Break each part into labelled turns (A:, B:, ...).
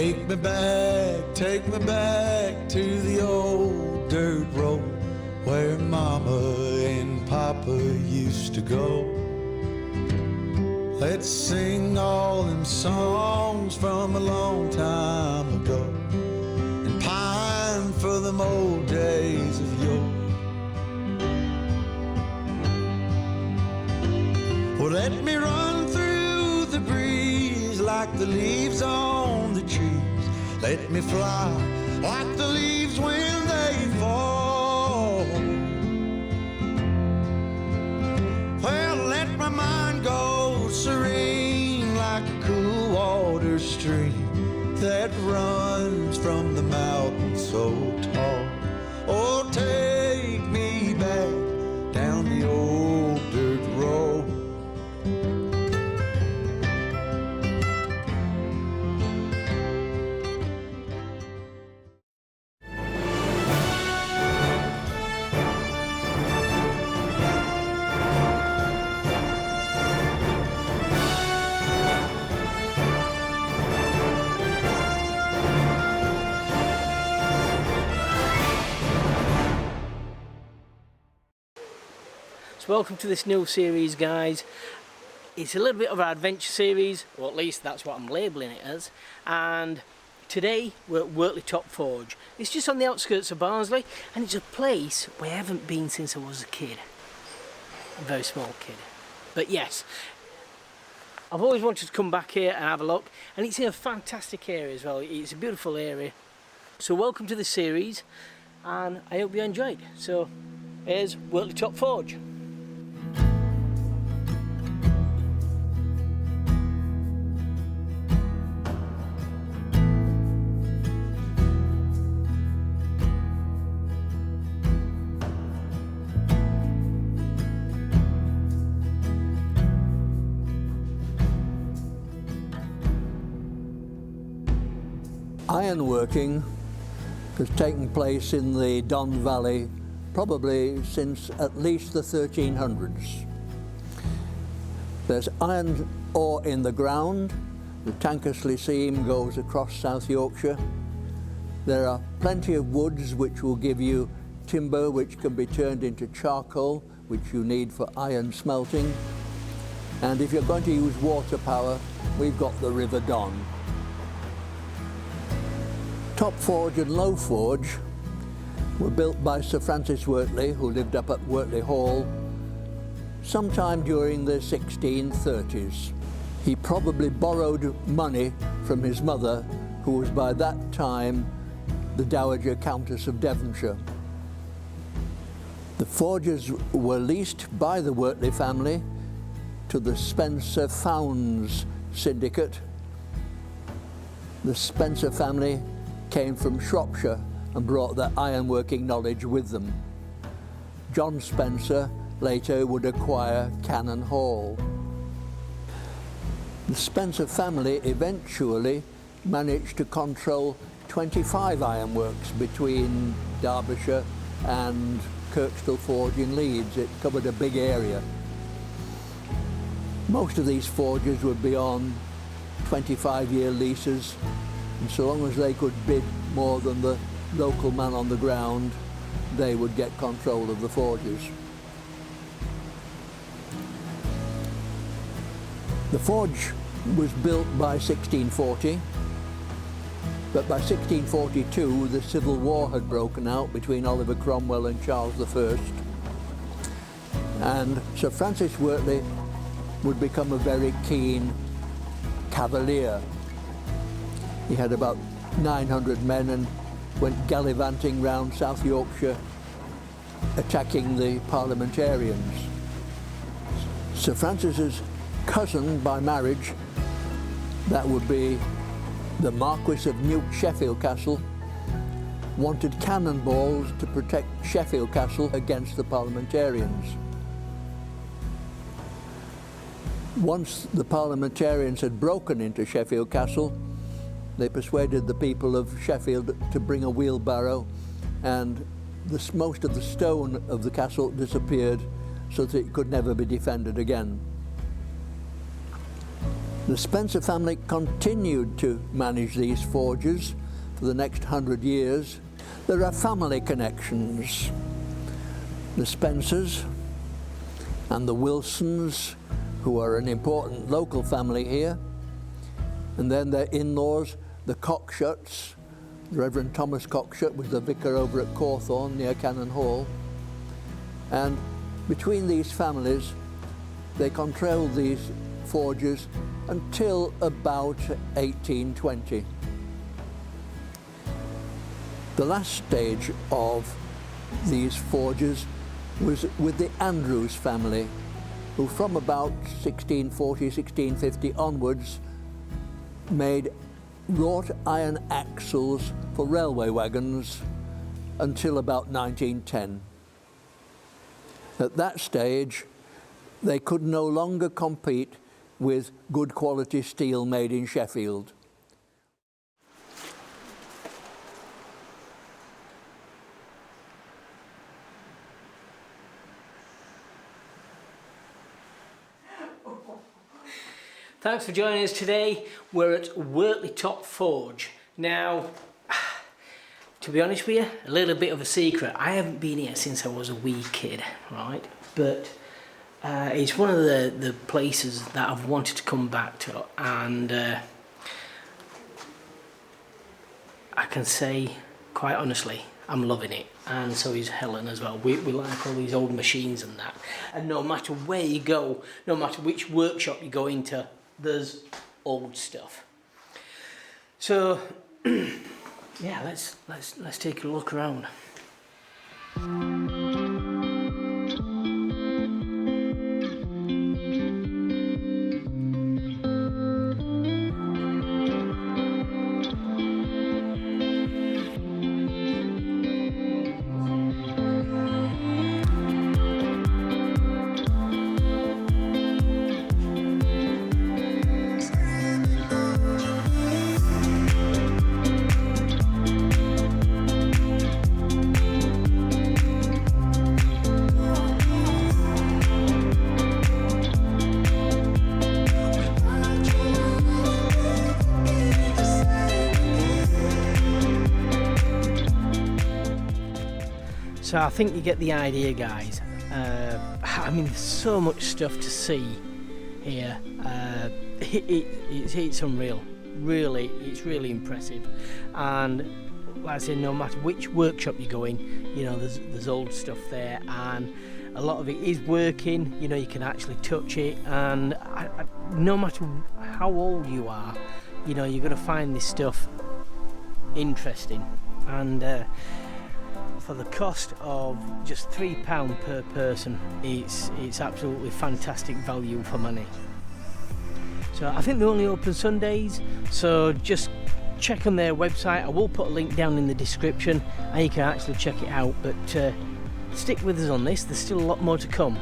A: Take me back to the old dirt road where Mama and Papa used to go. Let's sing all them songs from a long time ago and pine for them old days of yore. Well, let me run through the breeze like the leaves on the trees. Let me fly like the leaves when they fall. Well, let my mind go serene like a cool water stream that runs from the mountain so tall. Oh, take me back down the old dirt road.
B: So welcome to this new series, guys. It's a little bit of an adventure series, or at least that's what I'm labelling it as. And today we're at Wortley Top Forge. It's just on the outskirts of Barnsley, and it's a place where I haven't been since I was a kid. A very small kid. But yes, I've always wanted to come back here and have a look, and it's in a fantastic area as well. It's a beautiful area. So welcome to the series, and I hope you enjoyed. So here's Wortley Top Forge.
C: Ironworking has taken place in the Don Valley probably since at least the 1300s. There's iron ore in the ground. The Tankersley seam goes across South Yorkshire. There are plenty of woods which will give you timber which can be turned into charcoal, which you need for iron smelting. And if you're going to use water power, we've got the River Don. Top Forge and Low Forge were built by Sir Francis Wortley, who lived up at Wortley Hall, sometime during the 1630s. He probably borrowed money from his mother, who was by that time the Dowager Countess of Devonshire. The forges were leased by the Wortley family to the Spencer Founds syndicate. The Spencer family came from Shropshire and brought their ironworking knowledge with them. John Spencer later would acquire Cannon Hall. The Spencer family eventually managed to control 25 ironworks between Derbyshire and Kirkstall Forge in Leeds. It covered a big area. Most of these forges would be on 25-year leases, and so long as they could bid more than the local man on the ground, they would get control of the forges. The forge was built by 1640, but by 1642 the Civil War had broken out between Oliver Cromwell and Charles I, and Sir Francis Wortley would become a very keen cavalier. He had about 900 men and went gallivanting round South Yorkshire, attacking the parliamentarians. Sir Francis's cousin by marriage, that would be the Marquis of Newt Sheffield Castle, wanted cannonballs to protect Sheffield Castle against the parliamentarians. Once the parliamentarians had broken into Sheffield Castle, they persuaded the people of Sheffield to bring a wheelbarrow, and most of the stone of the castle disappeared so that it could never be defended again. The Spencer family continued to manage these forges for the next 100 years. There are family connections. The Spencers and the Wilsons, who are an important local family here, and then their in-laws, the Cockshuts. Reverend Thomas Cockshut was the vicar over at Cawthorne near Cannon Hall. And between these families, they controlled these forges until about 1820. The last stage of these forges was with the Andrews family, who from about 1640, 1650 onwards made wrought iron axles for railway wagons until about 1910. At that stage, they could no longer compete with good quality steel made in Sheffield.
B: Thanks for joining us today. We're at Wortley Top Forge. Now, to be honest with you, a little bit of a secret. I haven't been here since I was a wee kid, right? But it's one of the places that I've wanted to come back to, and I can say quite honestly, I'm loving it, and so is Helen as well. We like all these old machines and that, and no matter where you go, no matter which workshop you go into, there's old stuff. So yeah, let's take a look around. So I think you get the idea, guys. I mean, there's so much stuff to see here. It's unreal. Really, it's really impressive. And like I say, no matter which workshop you go in, you know, there's old stuff there, and a lot of it is working. You know, you can actually touch it, and no matter how old you are, you know, you're going to find this stuff interesting. And for the cost of just £3 per person, it's absolutely fantastic value for money. So I think they're only open Sundays, so just check on their website. I will put a link down in the description and you can actually check it out, but stick with us on this, there's still a lot more to come.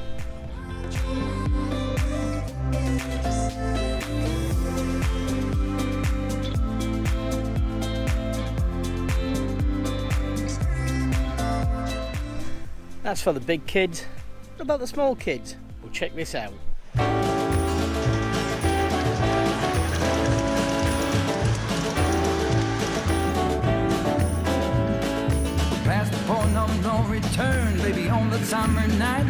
B: That's for the big kids. What about the small kids? Well, check this out.
D: Past the point of no return, baby, on the summer night.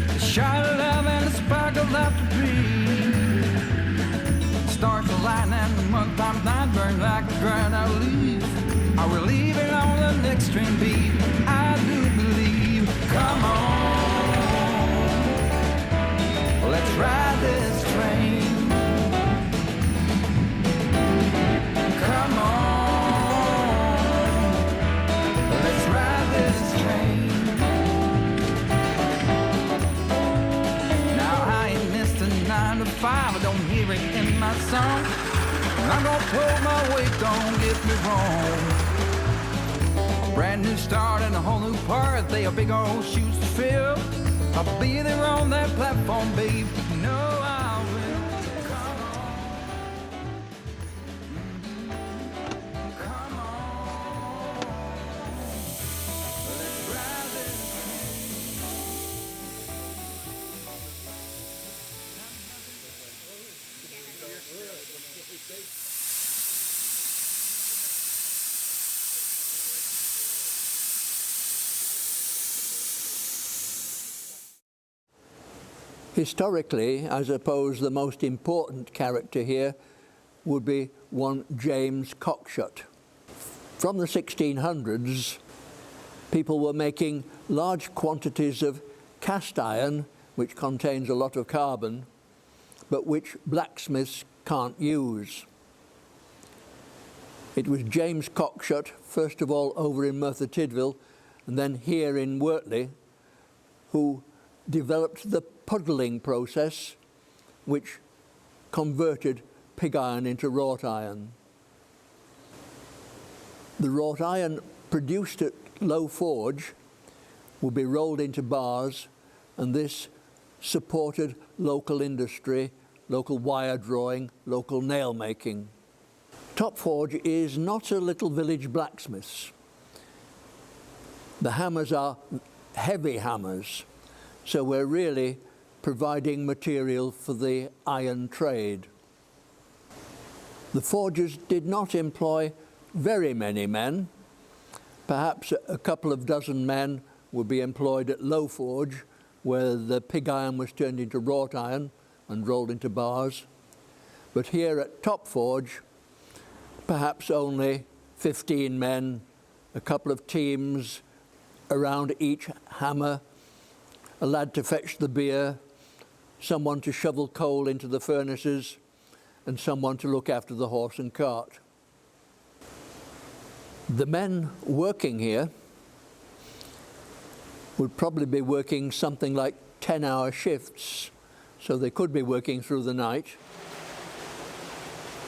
D: The shot of love and the spark of laughter breathe. Stars align and the month-time night burn like a dried out leaf. Are we leaving on the next train beat? I do believe. Come on, let's ride this train. Come on, let's ride this train. Now I ain't missed a 9 to 5, I don't hear it in my song. I'm gonna pull my weight, don't get me wrong. Brand new start and a whole new part. They are big old shoes to fill. I'll be there on that platform, babe. You know I will. Come on. Come on. Let's ride this train.
C: Historically, I suppose the most important character here would be one James Cockshut. From the 1600s, people were making large quantities of cast iron, which contains a lot of carbon, but which blacksmiths can't use. It was James Cockshut, first of all over in Merthyr Tydfil, and then here in Wortley, who developed the puddling process, which converted pig iron into wrought iron. The wrought iron produced at Low Forge would be rolled into bars, and this supported local industry, local wire drawing, local nail making. Top Forge is not a little village blacksmiths. The hammers are heavy hammers, so we're really providing material for the iron trade. The forgers did not employ very many men. Perhaps a couple of dozen men would be employed at Low Forge, where the pig iron was turned into wrought iron and rolled into bars. But here at Top Forge, perhaps only 15 men, a couple of teams around each hammer, a lad to fetch the beer, someone to shovel coal into the furnaces, and someone to look after the horse and cart. The men working here would probably be working something like 10-hour shifts, so they could be working through the night.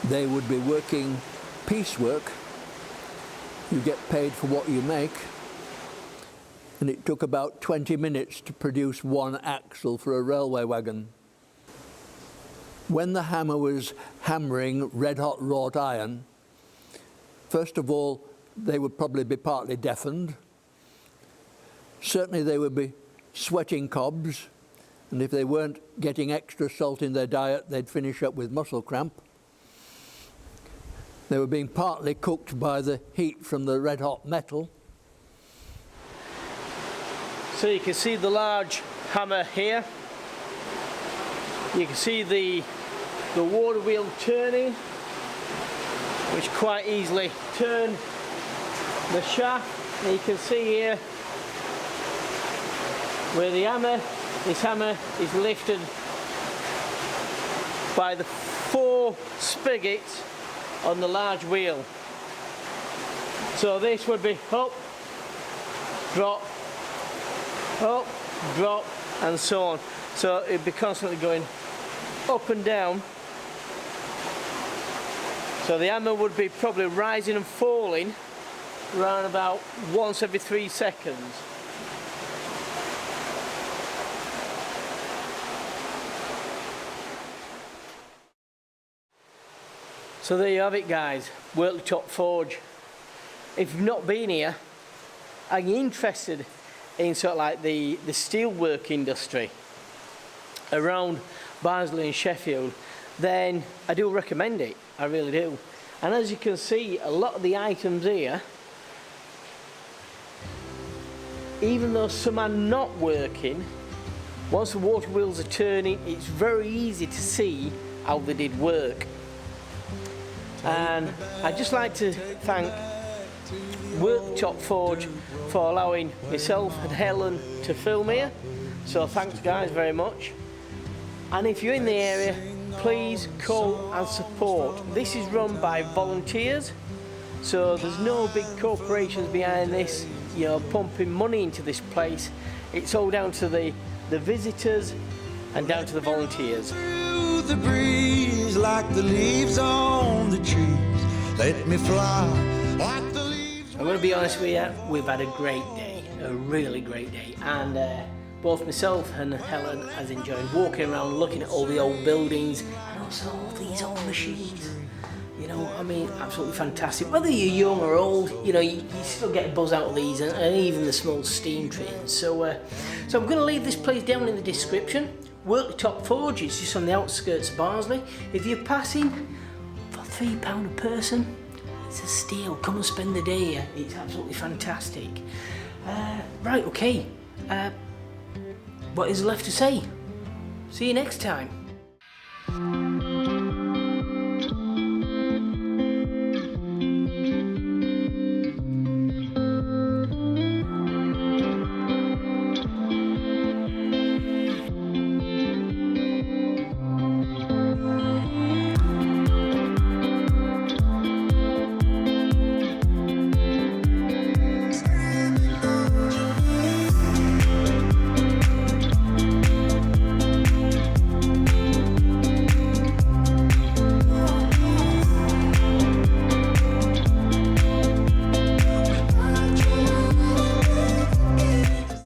C: They would be working piecework. You get paid for what you make, and it took about 20 minutes to produce one axle for a railway wagon. When the hammer was hammering red-hot wrought iron, first of all, they would probably be partly deafened. Certainly they would be sweating cobs, and if they weren't getting extra salt in their diet, they'd finish up with muscle cramp. They were being partly cooked by the heat from the red-hot metal.
B: So you can see the large hammer here. You can see the water wheel turning, which quite easily turn the shaft. And you can see here where this hammer is lifted by the 4 spigots on the large wheel. So this would be up, drop, and so on. So it'd be constantly going up and down. So the hammer would be probably rising and falling around about once every 3 seconds. So there you have it, guys, Wortley Top Forge. If you've not been here, are you interested in sort of like the steelwork industry around Barnsley and Sheffield, then I do recommend it, I really do. And as you can see, a lot of the items here, even though some are not working, once the water wheels are turning, it's very easy to see how they did work. And I'd just like to thank Wortley Top Forge for allowing myself and Helen to film here. So thanks guys very much. And if you're in the area, please call and support. This is run by volunteers, so there's no big corporations behind this, you know, pumping money into this place. It's all down to the visitors and down to the volunteers.
A: The breeze like the leaves on the trees. Let me fly like the leaves.
B: I'm going to be honest with you, we've had a great day, a really great day, and both myself and Helen has enjoyed walking around, looking at all the old buildings and also all these old machines. You know, I mean, absolutely fantastic. Whether you're young or old, you know, you still get a buzz out of these, and even the small steam trains. So I'm going to leave this place down in the description. Wortley Top Forge, it's just on the outskirts of Barnsley. If you're passing, for £3 a person, it's a steal. Come and spend the day here. It's absolutely fantastic. Right, okay. What is left to say? See you next time.